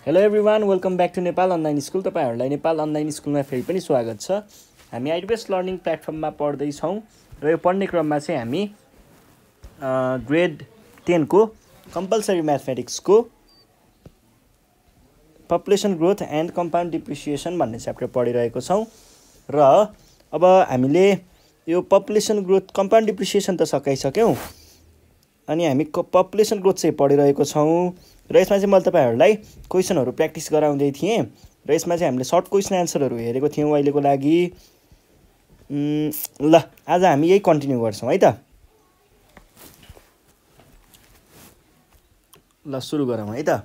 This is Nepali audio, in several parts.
Hello everyone, welcome back to Nepal online school. तपाईहरुलाई नेपाल अनलाइन स्कुलमा फेरि पनि स्वागत छ। हामी आइडिबेस्ट लर्निङ प्लेटफर्ममा पढ्दै छौं र यो पढ्ने क्रममा चाहिँ हामी ग्रेड 10 को कम्पलसरी म्याथमेटिक्सको population growth and compound depreciation भन्ने च्याप्टर पढिरहेको छौं र अब हामीले यो पपुलेसन ग्रोथ कम्पाउन्ड डिप्रिसिएसन त सकाइसक्यौं अनि हामी पपुलेसन ग्रोथ चाहिँ पढिरहेको छौं र यसमा चाहिँ मैले तपाईहरुलाई क्वेशनहरु प्र्याक्टिस गराउँदै थिएँ र यसमा चाहिँ हामीले सर्ट क्वेशन आन्सरहरु हेरेको थियौं अहिलेको लागि। ल आज हामी यही कन्टिन्यू गर्छौं है त। ल सुरु गरौँ है त।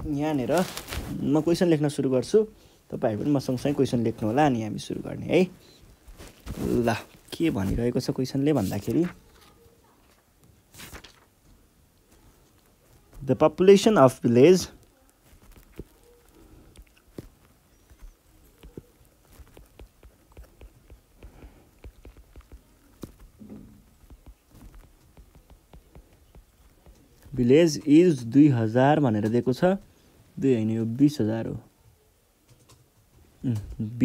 यहाँनेर म क्वेशन लेख्न सुरु गर्छु, तपाईहरु पनि मसँगसँगै क्वेशन लेख्नु होला अनि हामी सुरु गर्ने है। ल के भनिरहेको छ क्वेशनले भन्दाखेरि the population of village is 2000 भनेर दिएको छ। 2 हैन यो 20000 हो।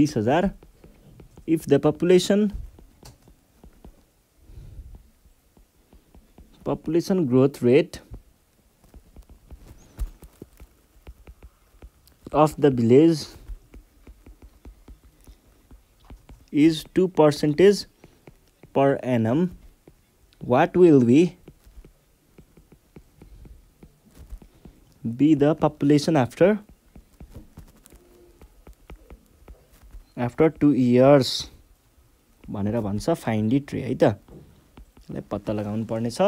20000 if the population growth rate of the village is 2% per annum, what will be the population after 2 years भनेर भन्छ। फाइन्ड इट रे है त। यसलाई पत्ता लगाउनु पर्ने छ।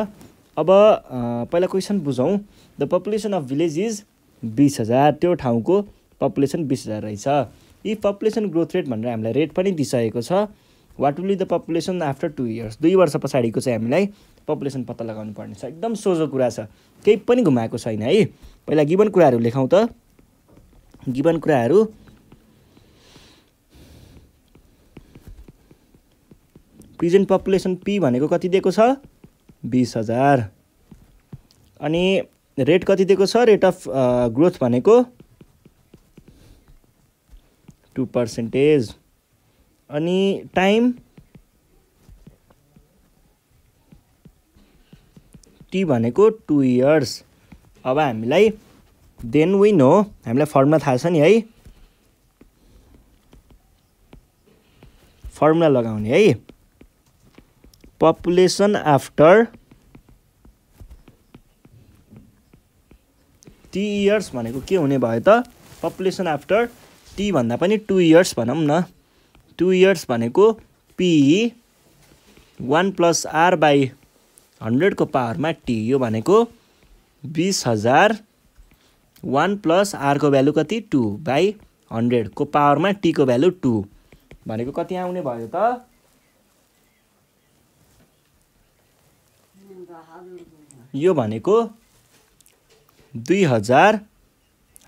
अब पहिला क्वेशन बुझौं। The population of village is 20000, त्यो ठाउँको पपुलेसन 20000 रहेछ। यी पपुलेसन ग्रोथ रेट भनेर हामीलाई रेट पनि दिइसकेको छ। What will be the population after 2 years, 2 वर्ष पछाडिको चाहिँ हामीलाई पपुलेसन पत्ता लगाउनु पर्ने छ। एकदम सोझो कुरा छ, केही पनि घुमाएको छैन है। पहिला गिवन कुराहरु लेखौं त। गिवन कुराहरु प्रेजेन्ट पपुलेसन P भनेको कति दिएको छ 20000 अनि रेट कति दिएको छ, रेट अफ ग्रोथ भनेको 2% अनि टाइम T भनेको 2 इयर्स। अब हामीलाई देन वी नो, हामीलाई फर्मुला थाहा छ नि है। फर्मुला लगाउने है। पपुलेसन आफ्टर T इयर्स भनेको के हुने भयो त, पपुलेसन आफ्टर T भन्दा पनि 2 इयर्स भनौं न। 2 इयर्स भनेको P 1 + r/100 को पावरमा T, यो भनेको 20000 1 + r को भ्यालु कति 2/100 को पावरमा T को भ्यालु 2 भनेको कति आउने भयो त। यो भनेको 2000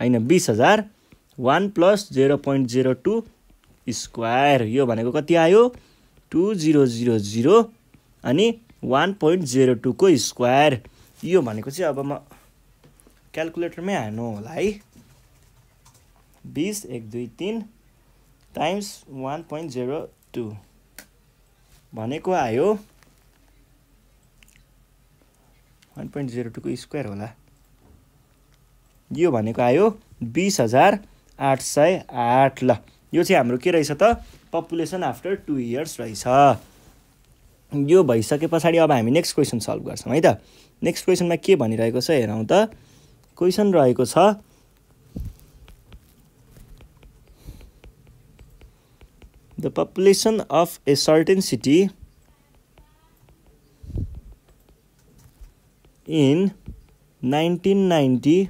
हैन 20000 1 + 0.02 स्क्वायर, यो भनेको कति आयो 2000 अनि 1.02 को स्क्वायर। यो भनेको चाहिँ अब म क्याल्कुलेटरमै हाल्नु होला है। 20 1 2 3 टाइम्स 1.02 भनेको आयो 1.02 को स्क्वायर होला। यो भनेको आयो 20808। ल यो चाहिँ हाम्रो के रहेछ त, पपुलेसन आफ्टर 2 इयर्स रहेछ। यो भइसके पछाडि अब हामी नेक्स्ट क्वेशन सल्भ गर्छौं है त। नेक्स्ट क्वेशनमा के भनिरहेको छ हेरौं त। क्वेशन रहेको छ the population of a certain city in 1990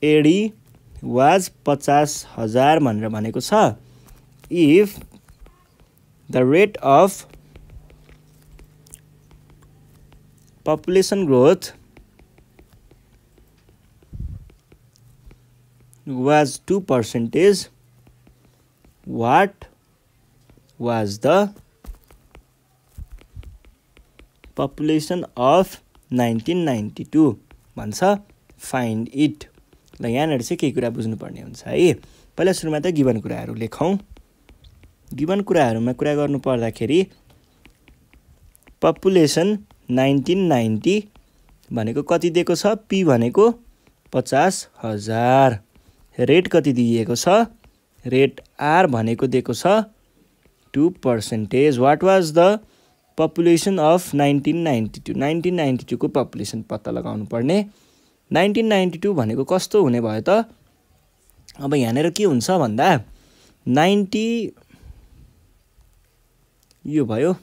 AD was 50,000 भनेर भनेको छ। If the rate of population growth was 2%, what was the population of 1992 भन्छ find it। ल यहाँनिर चाहिँ केही कुरा बुझ्नुपर्ने हुन्छ है। पहिला सुरुमा त गिभन कुराहरू लेखौँ। गिभन कुराहरूमा कुरा गर्नु पर्दाखेरि पपुलेसन 1990 भनेको कति दिएको छ? पी भनेको 50,000। रेट कति दिएको छ? रेट आर भनेको दिएको छ 2%। What was the population of 1992? 1992 को पपुलेसन पत्ता लगाउनु पर्ने। 1992 भनेको कस्तो हुने भयो त? अब यहाँनिर के हुन्छ भन्दा 90 यो भयो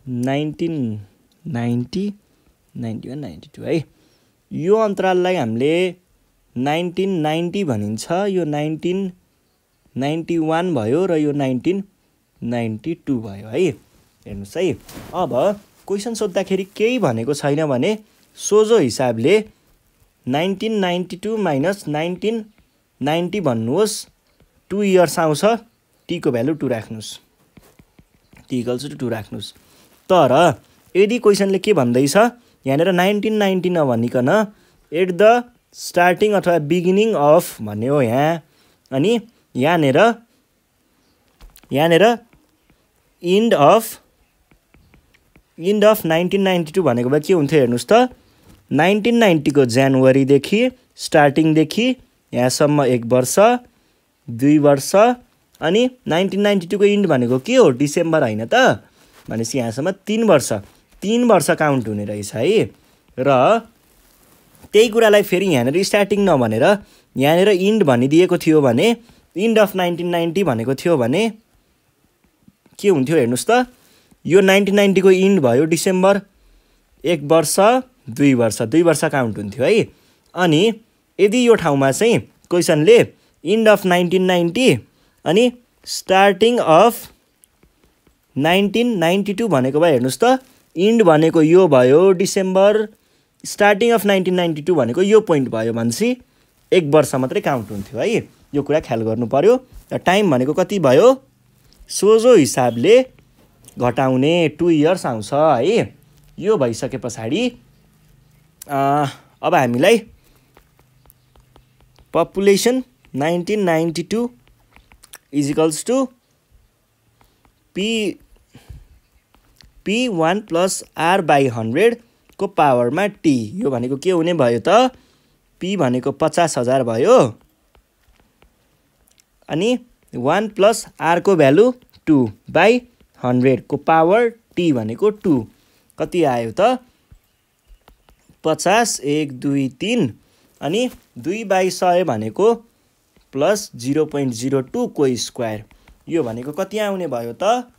1990 91 92 है। यो अन्तराललाई हामीले 1990 भनिन्छ। यो 1991 भयो र यो 1992 भयो है। हेर्नुस् है, अब क्वेसन सोद्धाखेरि केही भनेको छैन भने सोझो हिसाबले 1992 माइनस 1990 भन्नुहोस्। 2 इयर्स आउँछ, टी को भ्यालु 2 राख्नुहोस्, टी इक्वल्स टु 2 राख्नुहोस्। तर यदि क्वेसनले के भन्दैछ यहाँनिर 1990 नभनिकन एट द स्टार्टिङ अथवा बिगिनिङ अफ भन्यो यहाँ, अनि यहाँनिर इन्ड अफ 1992 भनेको भए के हुन्थ्यो हेर्नुहोस् त। 1990 को जनवरीदेखि स्टार्टिङदेखि यहाँसम्म 1 वर्ष 2 वर्ष, अनि 1992 को इन्ड भनेको के हो? डिसेम्बर होइन त? भनेपछि यहाँसम्म 3 वर्ष, 3 वर्ष काउन्ट हुने रहेछ है। र त्यही कुरालाई फेरि यहाँनिर स्टार्टिङ नभनेर यहाँनिर इन्ड भनिदिएको थियो भने, इन्ड अफ 1990 भनेको थियो भने के हुन्थ्यो हेर्नुहोस् त। यो 1990 को इन्ड भयो डिसेम्बर, 1 वर्ष 2 वर्ष, 2 वर्ष काउन्ट हुन्थ्यो है। अनि यदि यो ठाउँमा चाहिँ क्वेसनले इन्ड अफ 1990 अनि स्टार्टिङ अफ 1992 भनेको भए हेर्नुहोस् त, इन्ड भनेको यो भयो डिसेम्बर, स्टार्टिङ अफ 1992 भनेको यो पोइन्ट भयो भनेपछि 1 वर्ष मात्रै काउन्ट हुन्थ्यो है। यो कुरा ख्याल गर्नु पर्यो। र टाइम भनेको कति भयो? सोझो हिसाबले घटाउने 2 इयर्स आउँछ है। यो भइसके पछाडि अब हामीलाई population 1992 is equals to P1 plus R by 100 को पावरमा T। यो भनेको के हुने भयो त? P भनेको 50,000 भयो, अनि 1 प्लस R को भ्यालु 2 बाई 100 को पावर T भनेको 2 कति आयो त? 50 1 2 3 अनि 2 बाई 100 भनेको प्लस 0.02 को स्क्वायर। यो भनेको कति आउने भयो त?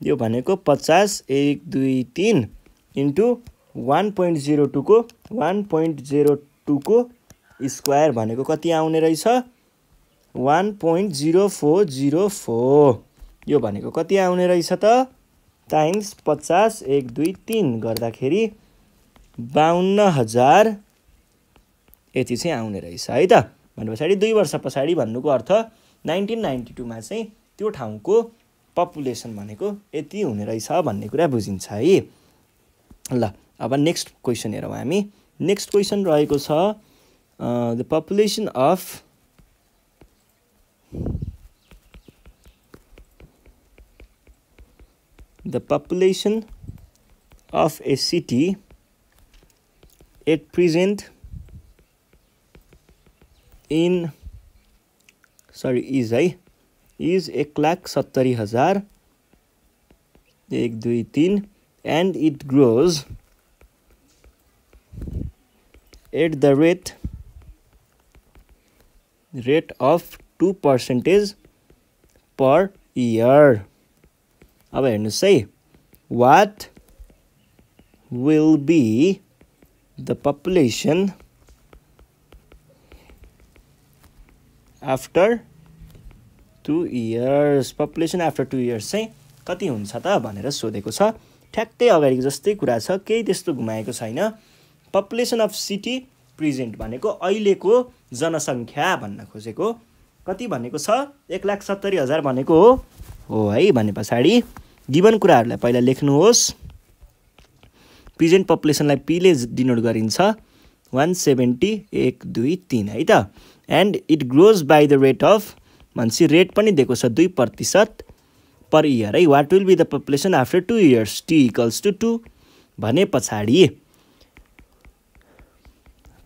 यो भनेको 50 1 2 3 इन्टु 1.02 को 1.02 को स्क्वायर भनेको कति आउने रहेछ? 1.0404। यो भनेको कति आउने रहेछ त? टाइम्स 50 1 2 3 गर्दाखेरि 52,000 यति चाहिँ आउने रहेछ है त। भने पछाडि 2 वर्ष पछाडि भन्नुको अर्थ 1992 मा चाहिँ त्यो ठाउँको पपुलेसन भनेको यति हुने रहेछ भन्ने कुरा बुझिन्छ है। ल अब नेक्स्ट क्वेसन हेरौँ हामी। नेक्स्ट क्वेसन रहेको छ the population of a city at present is 1,70,000 1 2 3 and it grows at the rate of 2% per year. अब हेर्नुहोस् है, what will be the population after 2 years population after 2 years चाहिँ कति हुन्छ त भनेर सोधेको छ। ठ्याक्कै अगाडिको जस्तै कुरा छ, केही त्यस्तो घुमाएको छैन। पपुलेसन अफ सिटी प्रेजेन्ट भनेको अहिलेको जनसङ्ख्या भन्न खोजेको, कति भनेको छ 1,70,000 भनेको हो है भने पछाडि गिभन कुराहरूलाई पहिला लेख्नुहोस्। प्रेजेन्ट पपुलेसनलाई पीले डिनोट गरिन्छ 170 1 2 3 है त। And it grows by the rate of भनेपछि रेट पनि दिएको छ 2% पर इयर है। What will be the population after 2 years t equals to 2 भने पछाडि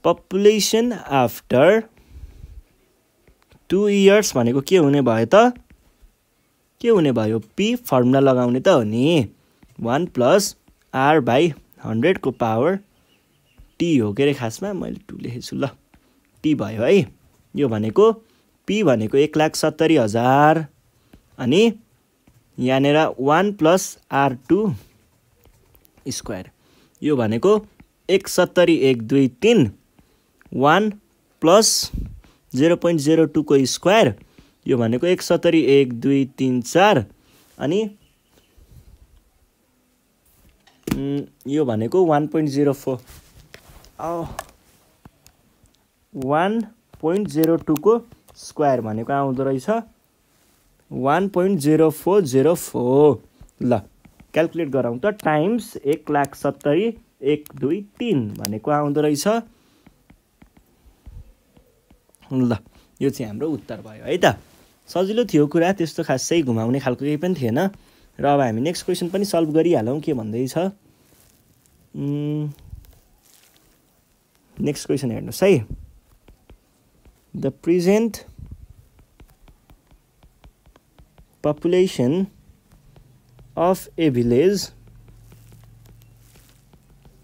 पपुलेसन आफ्टर 2 इयर्स भनेको के हुने भयो त, के हुने भयो p फर्मुला लगाउने त हो नि 1 प्लस r बाई 100 को पावर t हो के रे, खासमा मैले 2 लेखेछु ल, t भयो है। यो भनेको p भनेको 1,70,000 अनि यहाँनिर 1 प्लस r2 स्क्वायर, यो भनेको 170 1 2 3 1 प्लस 0.02 को स्क्वायर, यो भनेको 170 1 2 3 4 अनि यो भनेको 1.04 1.02 को स्क्वायर भनेको आउँदो रहेछ 1.0404। ल क्याल्कुलेट गरौँ त, टाइम्स 1,70,000 1 2 3 भनेको आउँदो रहेछ। ल यो चाहिँ हाम्रो उत्तर भयो है त। सजिलो थियो कुरा, त्यस्तो खासै घुमाउने खालको केही पनि थिएन। र अब हामी नेक्स्ट क्वेसन पनि सल्भ गरिहालौँ। के भन्दैछ नेक्स्ट क्वेसन हेर्नुहोस् है। The present population of a village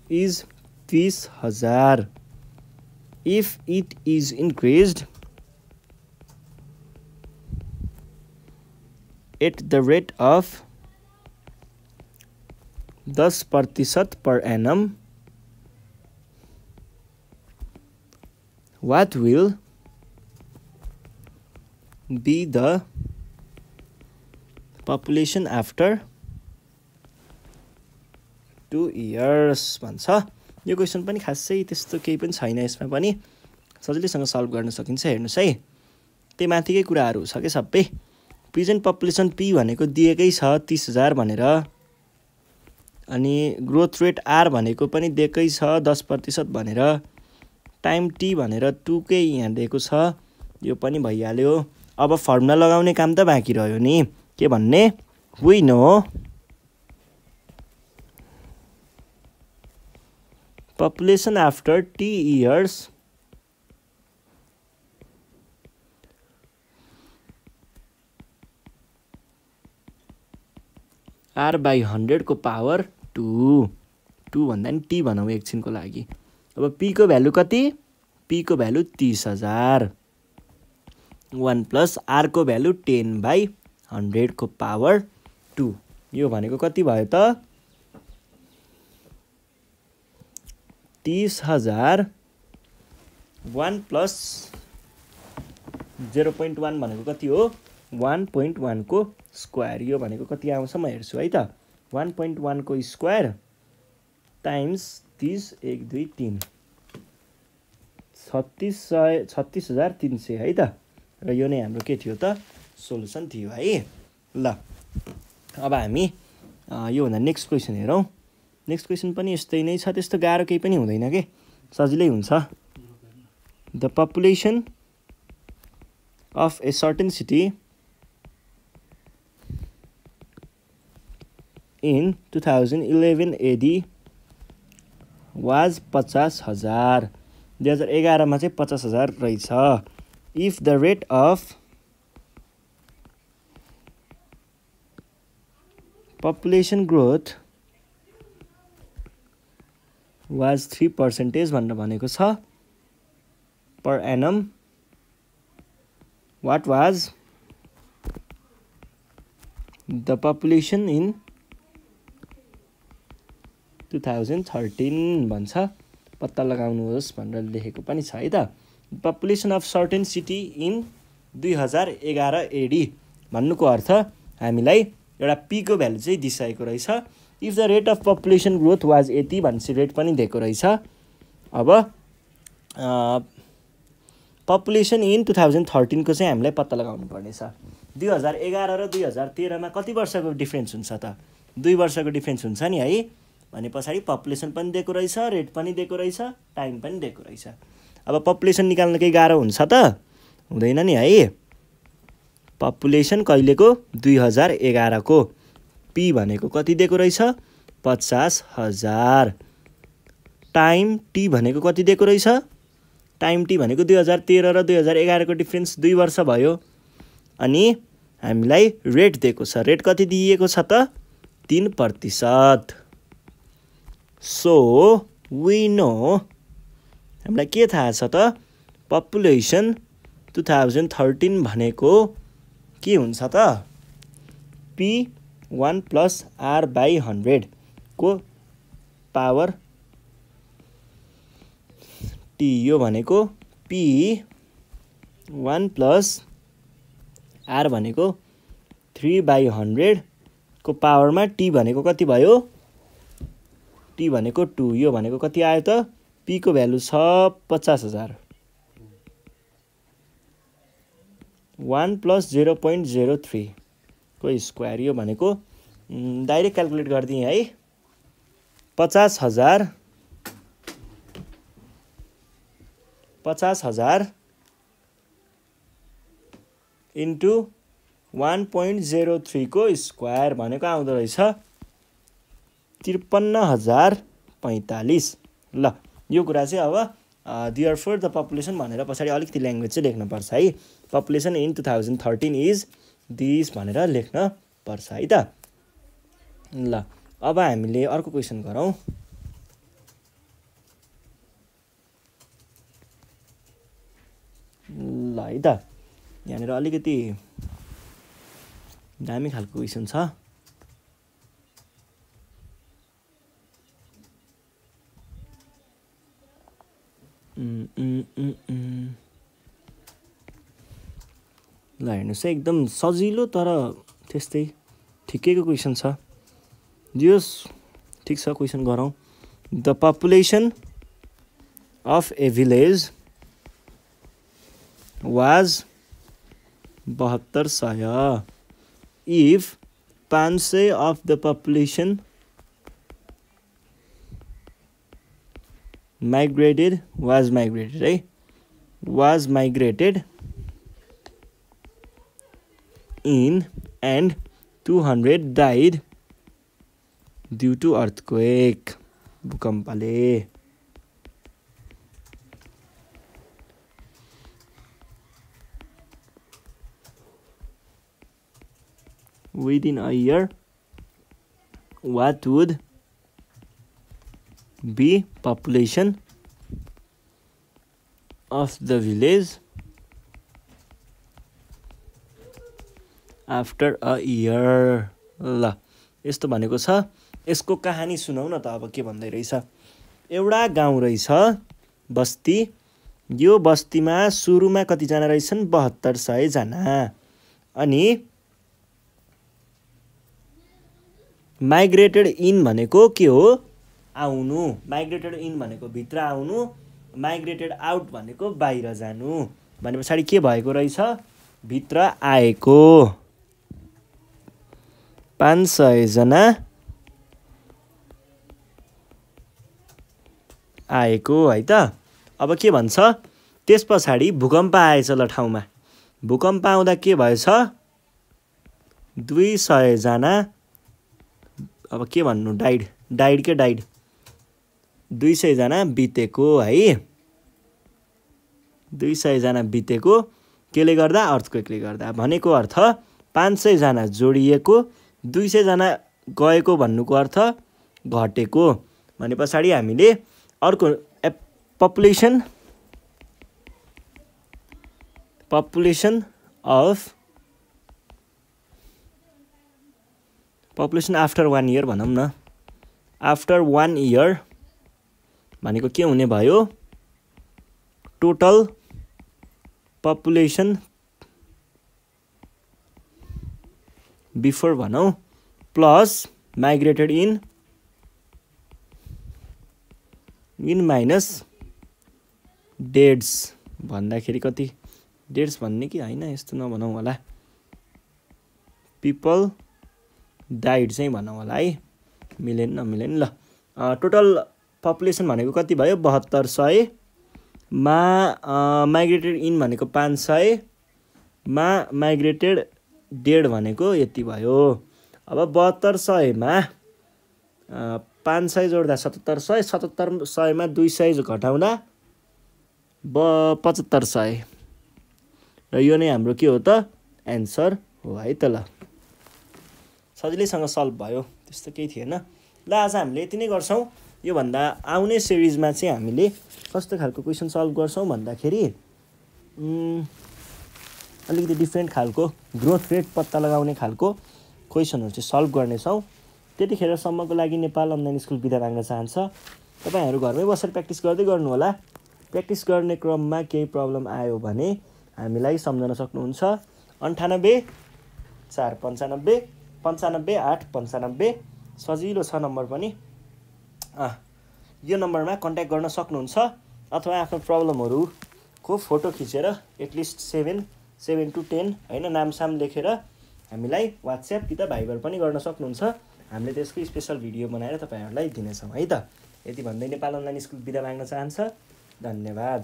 is 20,000 if it is increased at the rate of 10% per annum, what will be the population after 2 years भन्छ। यो क्वेसन पनि खासै त्यस्तो केही पनि छैन, यसमा पनि सजिलैसँग सल्भ गर्न सकिन्छ। हेर्नुहोस् है, त्यही माथिकै कुराहरू छ के सबै। प्रेजेन्ट पपुलेसन p भनेको दिएकै छ 30,000 भनेर, अनि ग्रोथ रेट r भनेको पनि दिएकै छ 10% भनेर, टाइम t भनेर 2 कै यहाँ दिएको छ, यो पनि भइहाल्यो। अब फर्मुला लगाउने काम त बाँकी रह्यो नि, के भन्ने we know population after t years r by 100 को पावर 2 भन्दा नि t भनौँ एकछिनको लागि। अब p को भ्यालु कति, p को भ्यालु 30,000, 1 प्लस r को भ्यालु 10 by 100 को पावर 2, यो भनेको कति भयो त 30,000, 1 प्लस 0.1 भनेको कति हो 1.1 को स्क्वायर, यो भनेको कति आउँछ म हेर्छु है त। 1.1 को स्क्वायर टाइम्स 30 1 2 3 36,300 है त। र यो नै हाम्रो के थियो त सोलुसन थियो है। ल अब हामी योभन्दा नेक्स्ट क्वेसन हेरौँ। नेक्स्ट क्वेसन पनि यस्तै नै छ, त्यस्तो गाह्रो केही पनि हुँदैन के, सजिलै हुन्छ। The population of a certain city in 2011 AD was 50,000। 2011 मा चाहिँ 50,000 रहेछ। If the rate of population growth was 3% भनेर भनेको छ per annum, what was the population in 2013 भन्छ, पत्ता लगाउनुहोस् भनेर लेखेको पनि छ है त। Population of certain city in 2011 AD भन्नुको अर्थ हामीलाई एउटा p को भ्यालु चाहिँ दिइसकेको रहेछ। If the rate of population growth was 80 भनेपछि रेट पनि दिएको रहेछ। अब पपुलेसन इन 2013 को चाहिँ हामीलाई पत्ता लगाउनु पर्नेछ। 2011 र 2013 मा कति वर्षको डिफरेन्स हुन्छ त? 2 वर्षको डिफरेन्स हुन्छ नि है। भने पछाडि पपुलेसन पनि दिएको रहेछ, रेट पनि दिएको रहेछ, टाइम पनि दिएको रहेछ। अब पपुलेसन निकाल्न केही गाह्रो हुन्छ त? हुँदैन नि है। पपुलेसन कहिलेको? 2011 को। p भनेको कति दिएको रहेछ? 50,000। टाइम t भनेको कति दिएको रहेछ? टाइम t भनेको 2013 र 2011 को डिफरेन्स 2 वर्ष भयो। अनि हामीलाई रेट दिएको छ। रेट कति दिएको छ त? 3%। सो वी नो, हामीलाई के थाहा छ त? पपुलेसन 2013 भनेको के हुन्छ त? p1 + r/100 को पावर t। यो भनेको p1 + r भनेको 3/100 को पावरमा t भनेको कति भयो? t भनेको 2। यो भनेको कति आयो त? p को भ्यालु छ 50,000। 1 + 0.03 को स्क्वायर। यो भनेको डाइरेक्ट क्याल्कुलेट गरिदिएँ है। 50,000 इन्टु 1.03 को स्क्वायर भनेको आउँदो रहेछ 53,045। ल यो कुरा चाहिँ अब देयरफोर द पपुलेसन भनेर पछाडि अलिकति ल्याङ्ग्वेज चाहिँ लेख्नुपर्छ है। पपुलेसन इन 2013 इज दिस भनेर लेख्न पर्छ है त। ल अब हामीले अर्को क्वेसन गरौँ। ल है त, यहाँनिर अलिकति दामी खालको क्वेसन छ। ल हेर्नुहोस् है, एकदम सजिलो तर त्यस्तै ठिकैको क्वेसन छ। दियोस्, ठिक छ, क्वेसन गरौँ। The population of A village was 7200 if 500 of the population was migrated in and 200 died due to earthquake, भूकम्पले। Within a year, what would be population of the village after a year? ल यस्तो भनेको छ। यसको कहानी सुनाउ न त। अब के भन्दै रहेछ? एउटा गाउँ रहेछ, बस्ती। यो बस्तीमा सुरुमा कतिजना रहेछन्? 7200 जना। अनि माइग्रेटेड इन भनेको के हो? आउनु। माइग्रेटेड इन भनेको भित्र आउनु, माइग्रेटेड आउट भनेको बाहिर जानु। भने पछाडि के भएको रहेछ? भित्र आएको 500 जना आएको है त। अब के भन्छ? त्यस पछाडि भूकम्प आएछ ल ठाउँमा। भूकम्प आउँदा के भएछ? 200 जना, अब के भन्नु, डाइड 200 जना बितेको है। 200 जना बितेको केले गर्दा? अर्थक्वेकले गर्दा। भनेको अर्थ 500 जना जोडिएको, 200 जना गएको भन्नुको अर्थ घटेको। भने पछाडि हामीले अर्को पपुलेसन आफ्टर 1 इयर भनौँ न। आफ्टर 1 इयर भनेको के हुने भयो? टोटल पपुलेसन बिफोर भनौँ प्लस माइग्रेटेड इन माइनस डेड्स भन्दाखेरि कति डेड्स भन्ने कि होइन यस्तो नभनौँ होला पिपल डाइड चाहिँ भनौँ होला है मिलेन नमिलेन ल टोटल पपुलेसन भनेको कति भयो 7200 मा माइग्रेटेड इन भनेको 500 मा माइग्रेटेड डेड भनेको यति भयो अब 7200 मा 500 जोड्दा 7700 7700 मा 200 घटाउँदा 7500 र यो नै हाम्रो के हो त एन्सर हो है त ल सजिलैसँग सल्भ भयो त्यस्तो केही थिएन ल आज हामीले यति नै गर्छौँ योभन्दा आउने सिरिजमा चाहिँ हामीले कस्तो खालको क्वेसन सल्भ गर्छौँ भन्दाखेरि अलिकति डिफ्रेन्ट खालको ग्रोथ रेट पत्ता लगाउने खालको क्वेसनहरू चाहिँ सल्भ गर्नेछौँ त्यतिखेरसम्मको लागि नेपाल अनलाइन स्कुल बिदा माग्न चाहन्छ तपाईँहरू घरमै बसेर प्र्याक्टिस गर्दै गर्नु होला प्र्याक्टिस गर्ने क्रममा केही प्रब्लम आयो भने हामीलाई सम्झन सक्नुहुन्छ 98 4 95 95 8 95 सजिलो छ नम्बर पनि यो नम्बरमा कन्ट्याक्ट गर्न सक्नुहुन्छ अथवा आफ्नो प्रब्लमहरूको फोटो खिचेर एटलिस्ट 7 to 10 होइन नामसाम लेखेर हामीलाई वाट्सएप कि त भाइबर पनि गर्न सक्नुहुन्छ हामीले त्यसको स्पेसल भिडियो बनाएर तपाईँहरूलाई दिनेछौँ है त यति भन्दै नेपाल अनलाइन स्कुल बिदा माग्न चाहन्छ धन्यवाद।